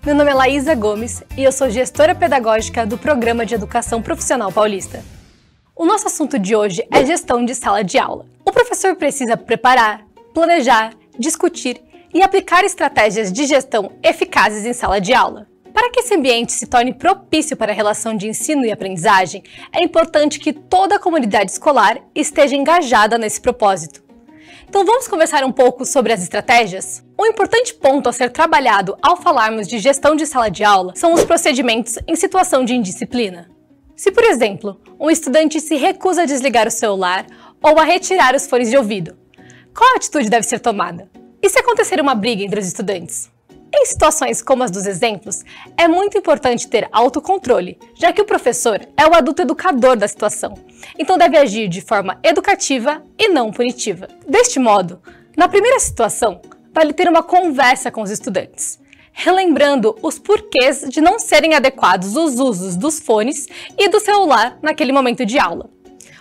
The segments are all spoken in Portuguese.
Meu nome é Laísa Gomes e eu sou gestora pedagógica do Programa de Educação Profissional Paulista. O nosso assunto de hoje é gestão de sala de aula. O professor precisa preparar, planejar, discutir e aplicar estratégias de gestão eficazes em sala de aula. Para que esse ambiente se torne propício para a relação de ensino e aprendizagem, é importante que toda a comunidade escolar esteja engajada nesse propósito. Então vamos conversar um pouco sobre as estratégias? Um importante ponto a ser trabalhado ao falarmos de gestão de sala de aula são os procedimentos em situação de indisciplina. Se, por exemplo, um estudante se recusa a desligar o celular ou a retirar os fones de ouvido, qual atitude deve ser tomada? E se acontecer uma briga entre os estudantes? Em situações como as dos exemplos, é muito importante ter autocontrole, já que o professor é o adulto educador da situação, então deve agir de forma educativa e não punitiva. Deste modo, na primeira situação, vale ter uma conversa com os estudantes, relembrando os porquês de não serem adequados os usos dos fones e do celular naquele momento de aula.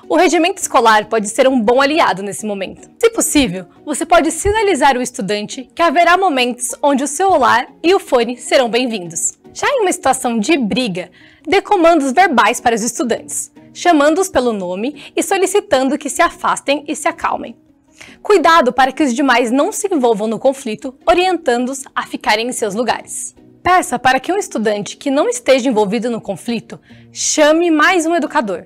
O regimento escolar pode ser um bom aliado nesse momento. Se possível, você pode sinalizar ao estudante que haverá momentos onde o celular e o fone serão bem-vindos. Já em uma situação de briga, dê comandos verbais para os estudantes, chamando-os pelo nome e solicitando que se afastem e se acalmem. Cuidado para que os demais não se envolvam no conflito, orientando-os a ficarem em seus lugares. Peça para que um estudante que não esteja envolvido no conflito chame mais um educador.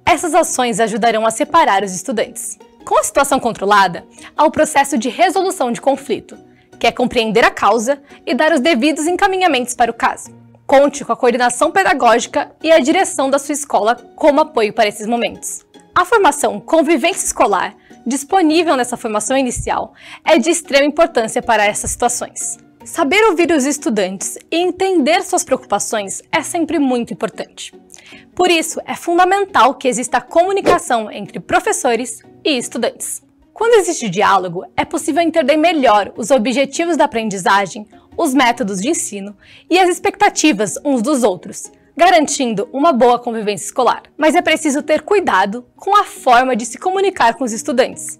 Essas ações ajudarão a separar os estudantes. Com a situação controlada, há o processo de resolução de conflito, que é compreender a causa e dar os devidos encaminhamentos para o caso. Conte com a coordenação pedagógica e a direção da sua escola como apoio para esses momentos. A formação Convivência Escolar, disponível nessa formação inicial, é de extrema importância para essas situações. Saber ouvir os estudantes e entender suas preocupações é sempre muito importante. Por isso, é fundamental que exista comunicação entre professores e estudantes. Quando existe diálogo, é possível entender melhor os objetivos da aprendizagem, os métodos de ensino e as expectativas uns dos outros, garantindo uma boa convivência escolar. Mas é preciso ter cuidado com a forma de se comunicar com os estudantes.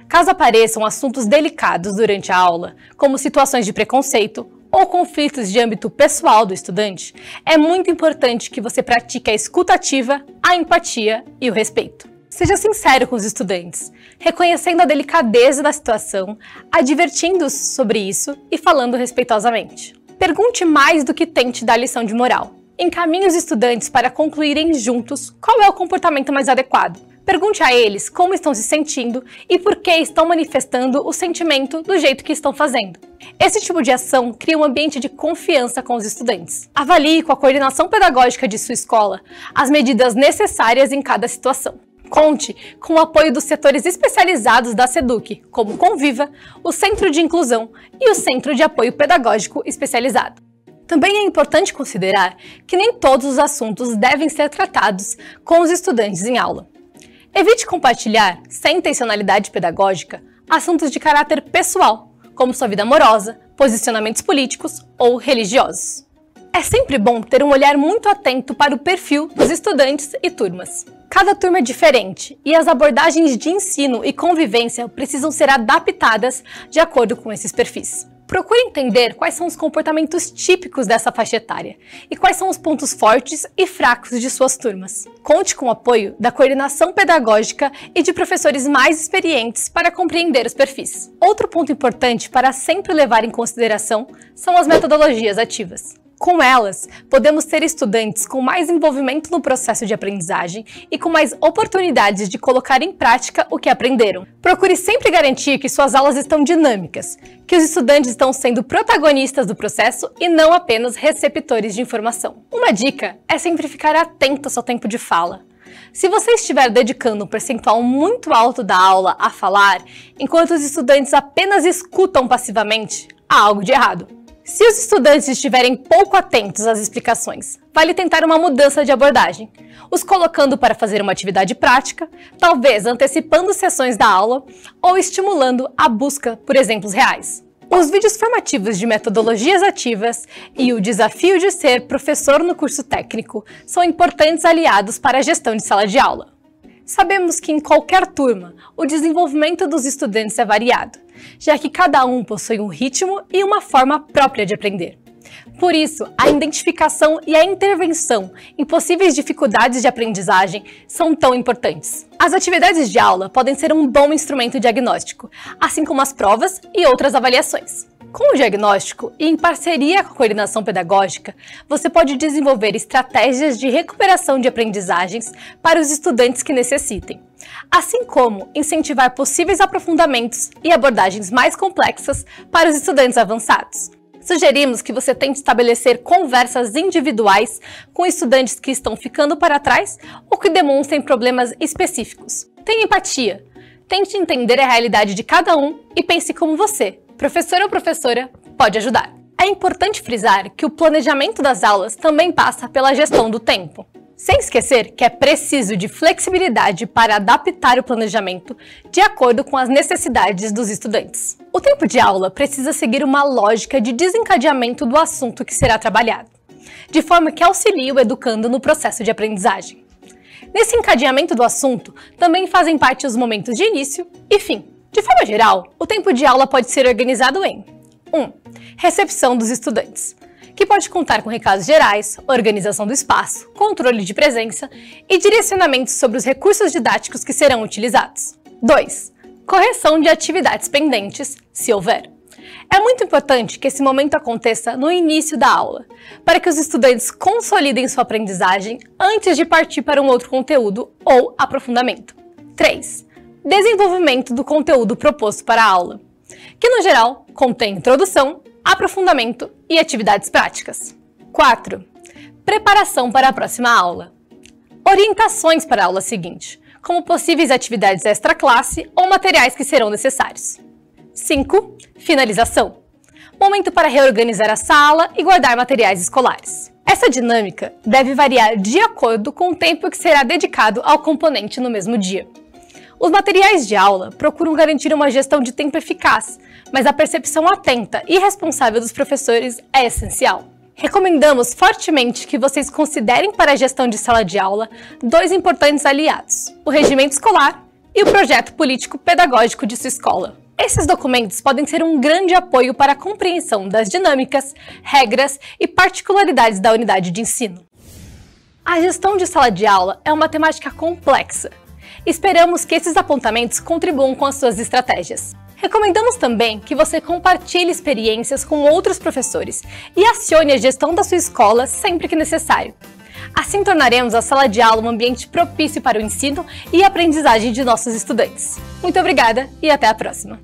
Caso apareçam assuntos delicados durante a aula, como situações de preconceito ou conflitos de âmbito pessoal do estudante, é muito importante que você pratique a escuta ativa, a empatia e o respeito. Seja sincero com os estudantes, reconhecendo a delicadeza da situação, advertindo-os sobre isso e falando respeitosamente. Pergunte mais do que tente dar lição de moral. Encaminhe os estudantes para concluírem juntos qual é o comportamento mais adequado. Pergunte a eles como estão se sentindo e por que estão manifestando o sentimento do jeito que estão fazendo. Esse tipo de ação cria um ambiente de confiança com os estudantes. Avalie com a coordenação pedagógica de sua escola as medidas necessárias em cada situação. Conte com o apoio dos setores especializados da SEDUC, como o Conviva, o Centro de Inclusão e o Centro de Apoio Pedagógico Especializado. Também é importante considerar que nem todos os assuntos devem ser tratados com os estudantes em aula. Evite compartilhar, sem intencionalidade pedagógica, assuntos de caráter pessoal, como sua vida amorosa, posicionamentos políticos ou religiosos. É sempre bom ter um olhar muito atento para o perfil dos estudantes e turmas. Cada turma é diferente e as abordagens de ensino e convivência precisam ser adaptadas de acordo com esses perfis. Procure entender quais são os comportamentos típicos dessa faixa etária e quais são os pontos fortes e fracos de suas turmas. Conte com o apoio da coordenação pedagógica e de professores mais experientes para compreender os perfis. Outro ponto importante para sempre levar em consideração são as metodologias ativas. Com elas, podemos ter estudantes com mais envolvimento no processo de aprendizagem e com mais oportunidades de colocar em prática o que aprenderam. Procure sempre garantir que suas aulas estão dinâmicas, que os estudantes estão sendo protagonistas do processo e não apenas receptores de informação. Uma dica é sempre ficar atento ao seu tempo de fala. Se você estiver dedicando um percentual muito alto da aula a falar, enquanto os estudantes apenas escutam passivamente, há algo de errado. Se os estudantes estiverem pouco atentos às explicações, vale tentar uma mudança de abordagem, os colocando para fazer uma atividade prática, talvez antecipando sessões da aula ou estimulando a busca por exemplos reais. Os vídeos formativos de metodologias ativas e o desafio de ser professor no curso técnico são importantes aliados para a gestão de sala de aula. Sabemos que em qualquer turma, o desenvolvimento dos estudantes é variado, já que cada um possui um ritmo e uma forma própria de aprender. Por isso, a identificação e a intervenção em possíveis dificuldades de aprendizagem são tão importantes. As atividades de aula podem ser um bom instrumento diagnóstico, assim como as provas e outras avaliações. Com o diagnóstico e em parceria com a coordenação pedagógica, você pode desenvolver estratégias de recuperação de aprendizagens para os estudantes que necessitem, assim como incentivar possíveis aprofundamentos e abordagens mais complexas para os estudantes avançados. Sugerimos que você tente estabelecer conversas individuais com estudantes que estão ficando para trás ou que demonstrem problemas específicos. Tenha empatia, tente entender a realidade de cada um e pense como você, professor ou professora, pode ajudar. É importante frisar que o planejamento das aulas também passa pela gestão do tempo. Sem esquecer que é preciso de flexibilidade para adaptar o planejamento de acordo com as necessidades dos estudantes. O tempo de aula precisa seguir uma lógica de desencadeamento do assunto que será trabalhado, de forma que auxilie o educando no processo de aprendizagem. Nesse encadeamento do assunto, também fazem parte os momentos de início e fim. De forma geral, o tempo de aula pode ser organizado em 1. Recepção dos estudantes, que pode contar com recados gerais, organização do espaço, controle de presença e direcionamentos sobre os recursos didáticos que serão utilizados. 2. Correção de atividades pendentes, se houver. É muito importante que esse momento aconteça no início da aula, para que os estudantes consolidem sua aprendizagem antes de partir para um outro conteúdo ou aprofundamento. 3. Desenvolvimento do conteúdo proposto para a aula, que no geral contém introdução, aprofundamento e atividades práticas. 4. Preparação para a próxima aula. Orientações para a aula seguinte, como possíveis atividades extra-classe ou materiais que serão necessários. 5. Finalização. Momento para reorganizar a sala e guardar materiais escolares. Essa dinâmica deve variar de acordo com o tempo que será dedicado ao componente no mesmo dia. Os materiais de aula procuram garantir uma gestão de tempo eficaz, mas a percepção atenta e responsável dos professores é essencial. Recomendamos fortemente que vocês considerem para a gestão de sala de aula 2 importantes aliados, o regimento escolar e o projeto político-pedagógico de sua escola. Esses documentos podem ser um grande apoio para a compreensão das dinâmicas, regras e particularidades da unidade de ensino. A gestão de sala de aula é uma temática complexa. Esperamos que esses apontamentos contribuam com as suas estratégias. Recomendamos também que você compartilhe experiências com outros professores e acione a gestão da sua escola sempre que necessário. Assim tornaremos a sala de aula um ambiente propício para o ensino e aprendizagem de nossos estudantes. Muito obrigada e até a próxima!